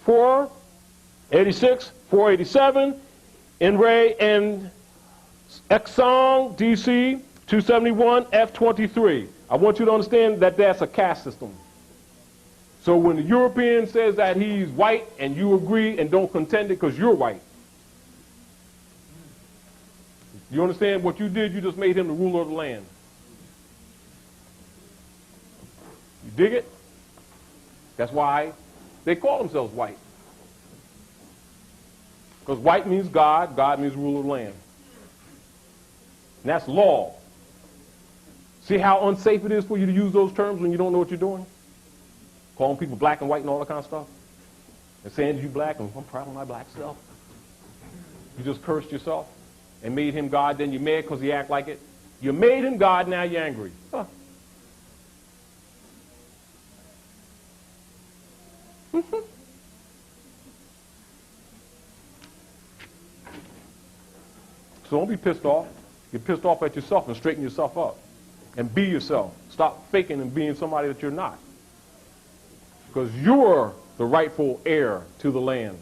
486, 487, NRA and Exxon, DC, 271, F23. I want you to understand that that's a caste system. So when the European says that he's white and you agree and don't contend it because you're white, you understand what you did? You just made him the ruler of the land. You dig it? That's why they call themselves white. Because white means God, God means ruler of the land. And that's law. See how unsafe it is for you to use those terms when you don't know what you're doing? Calling people black and white and all that kind of stuff. And saying you black and I'm proud of my black self. You just cursed yourself and made him God, then you're mad because he act like it. You made him God, now you're angry. Huh. So don't be pissed off. Get pissed off at yourself and straighten yourself up. And be yourself. Stop faking and being somebody that you're not. Because you're the rightful heir to the land.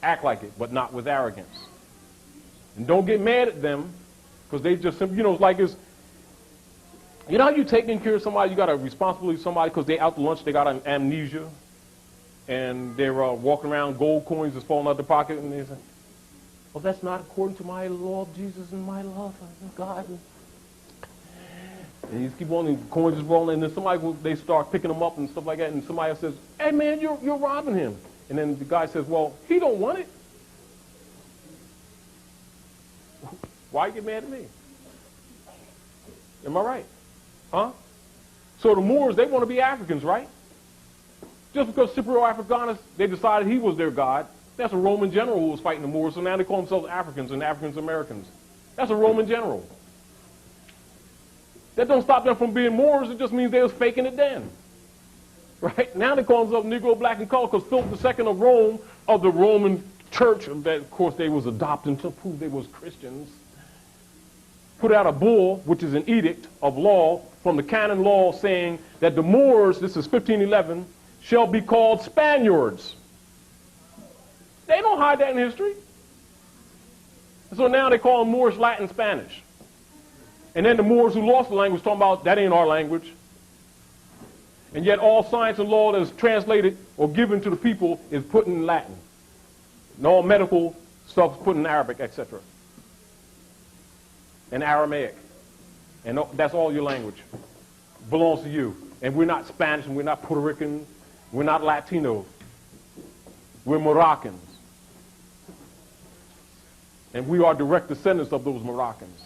Act like it, but not with arrogance. And don't get mad at them, because they just simply, you know, it's like it's, you know how you taking care of somebody, you got a responsibility to somebody because they out to lunch, they got an amnesia, and they're walking around, gold coins is falling out their pocket, and they say, well, that's not according to my law of Jesus and my love of God. And you just keep on, the coins is rolling, and then somebody, they start picking them up and stuff like that, and somebody else says, hey man, you're robbing him. And then the guy says, well, he don't want it. Why you get mad at me? Am I right? Huh? So the Moors, they want to be Africans, right? Just because Scipio Africanus, they decided he was their god. That's a Roman general who was fighting the Moors, so now they call themselves Africans and Africans Americans. That's a Roman general. That don't stop them from being Moors, it just means they was faking it then. Right? Now they call themselves Negro, Black, and Color, because Philip II of Rome, of the Roman Church, that of course they was adopting to prove they was Christians, put out a bull, which is an edict of law from the canon law saying that the Moors, this is 1511, shall be called Spaniards. They don't hide that in history. So now they call them Moorish, Latin, Spanish. And then the Moors who lost the language talking about that ain't our language. And yet all science and law that is translated or given to the people is put in Latin. And all medical stuff is put in Arabic, etc. And Aramaic. And that's all your language. Belongs to you. And we're not Spanish and we're not Puerto Rican. We're not Latino. We're Moroccans. And we are direct descendants of those Moroccans.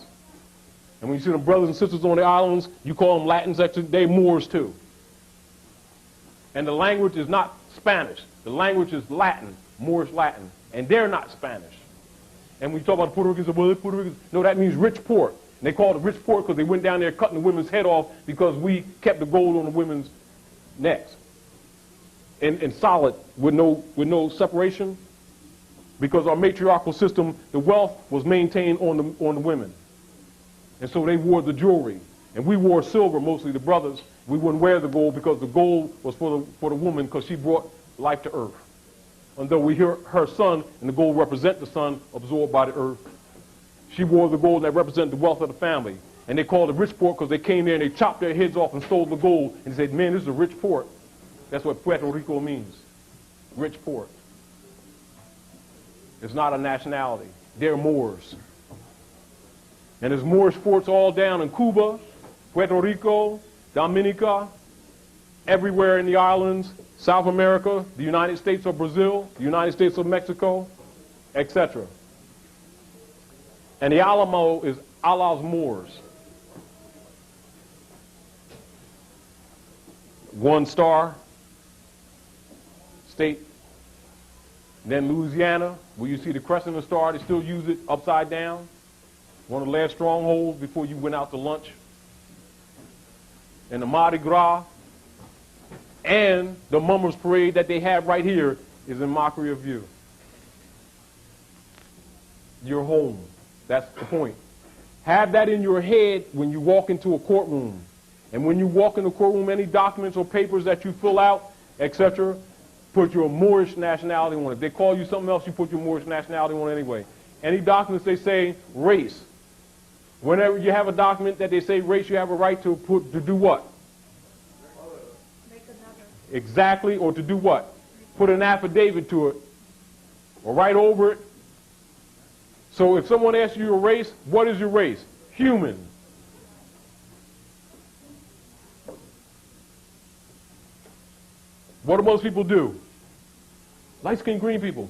And when you see them brothers and sisters on the islands, you call them Latins, actually, they Moors too. And the language is not Spanish. The language is Latin, Moorish Latin. And they're not Spanish. And when you talk about the Puerto Ricans, well, they're Puerto Ricans. No, that means rich port. And they called it rich port because they went down there cutting the women's head off because we kept the gold on the women's necks. And solid, with no separation. Because our matriarchal system, the wealth was maintained on the women. And so they wore the jewelry. And we wore silver, mostly the brothers. We wouldn't wear the gold because the gold was for the woman because she brought life to earth. And though we hear her son, and the gold represent the son absorbed by the earth, she wore the gold that represented the wealth of the family. And they called it rich port because they came there and they chopped their heads off and stole the gold. And they said, man, this is a rich port. That's what Puerto Rico means, rich port. It's not a nationality. They're Moors. And there's Moorish forts all down in Cuba, Puerto Rico, Dominica, everywhere in the islands, South America, the United States of Brazil, the United States of Mexico, etc. And the Alamo is Allah's Moors. One star state. Then Louisiana, where you see the crescent and star, they still use it upside down. One of the last strongholds before you went out to lunch. And the Mardi Gras and the Mummers Parade that they have right here is in mockery of you. You're home. That's the point. Have that in your head when you walk into a courtroom. And when you walk in the courtroom, any documents or papers that you fill out, etc., put your Moorish nationality on it. If they call you something else, you put your Moorish nationality on it anyway. Any documents they say race. Whenever you have a document that they say race, you have a right to do what? Make another. Exactly, or to do what? Put an affidavit to it, or write over it. So if someone asks you your race, what is your race? Human. What do most people do? Light-skinned green people.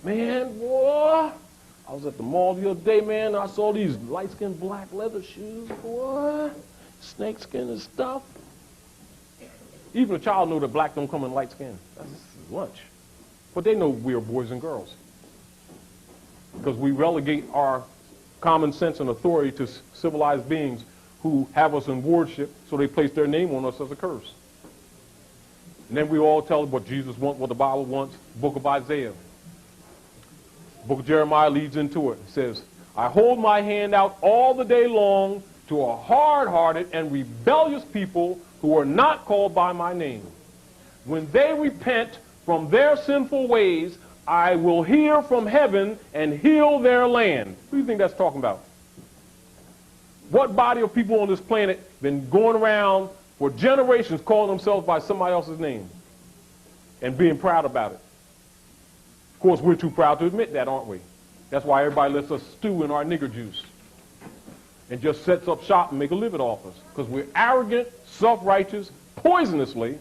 Man, boy, I was at the mall the other day, man, and I saw these light-skinned black leather shoes, boy, snakeskin and stuff. Even a child knows that black don't come in light skin. That's lunch. But they know we are boys and girls. Because we relegate our common sense and authority to civilized beings who have us in wardship, so they place their name on us as a curse. And then we all tell what Jesus wants, what the Bible wants, book of Isaiah. Book of Jeremiah leads into it. It says, I hold my hand out all the day long to a hard-hearted and rebellious people who are not called by my name. When they repent from their sinful ways, I will hear from heaven and heal their land. Who do you think that's talking about? What body of people on this planet been going around for generations calling themselves by somebody else's name and being proud about it? Of course, we're too proud to admit that, aren't we? That's why everybody lets us stew in our nigger juice and just sets up shop and make a living off us. Because we're arrogant, self-righteous, poisonously,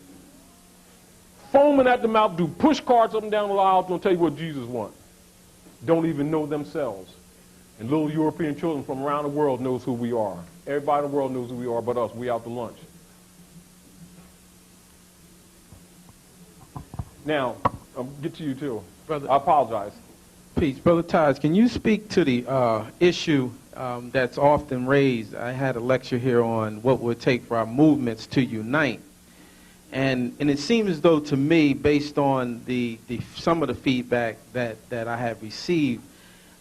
foaming at the mouth, do push carts up and down the aisle, don't tell you what Jesus wants. Don't even know themselves. And little European children from around the world knows who we are. Everybody in the world knows who we are but us. We out to lunch. Now, I'll get to you too. Brother, I apologize. Peace. Brother Taj, can you speak to the issue that's often raised? I had a lecture here on what it would take for our movements to unite. And it seems as though to me, based on some of the feedback that I have received,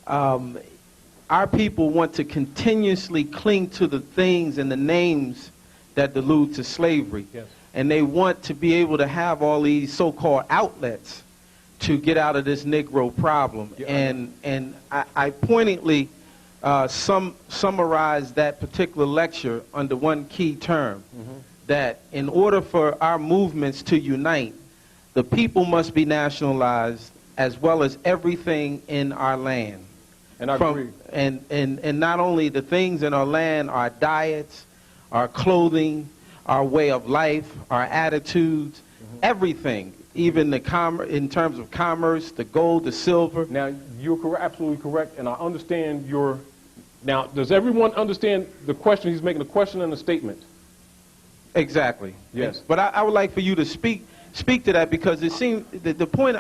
our people want to continuously cling to the things and the names that allude to slavery. Yes. And they want to be able to have all these so-called outlets to get out of this Negro problem. Yeah. And I pointedly summarized that particular lecture under one key term, that in order for our movements to unite, the people must be nationalized as well as everything in our land. And I agree. And not only the things in our land, our diets, our clothing, our way of life, our attitudes, everything, even in terms of commerce, the gold, the silver. Now, you're absolutely correct, and I understand your... Now, does everyone understand the question? He's making a question and a statement. Exactly. Yes. But I would like for you to speak to that, because it seems the point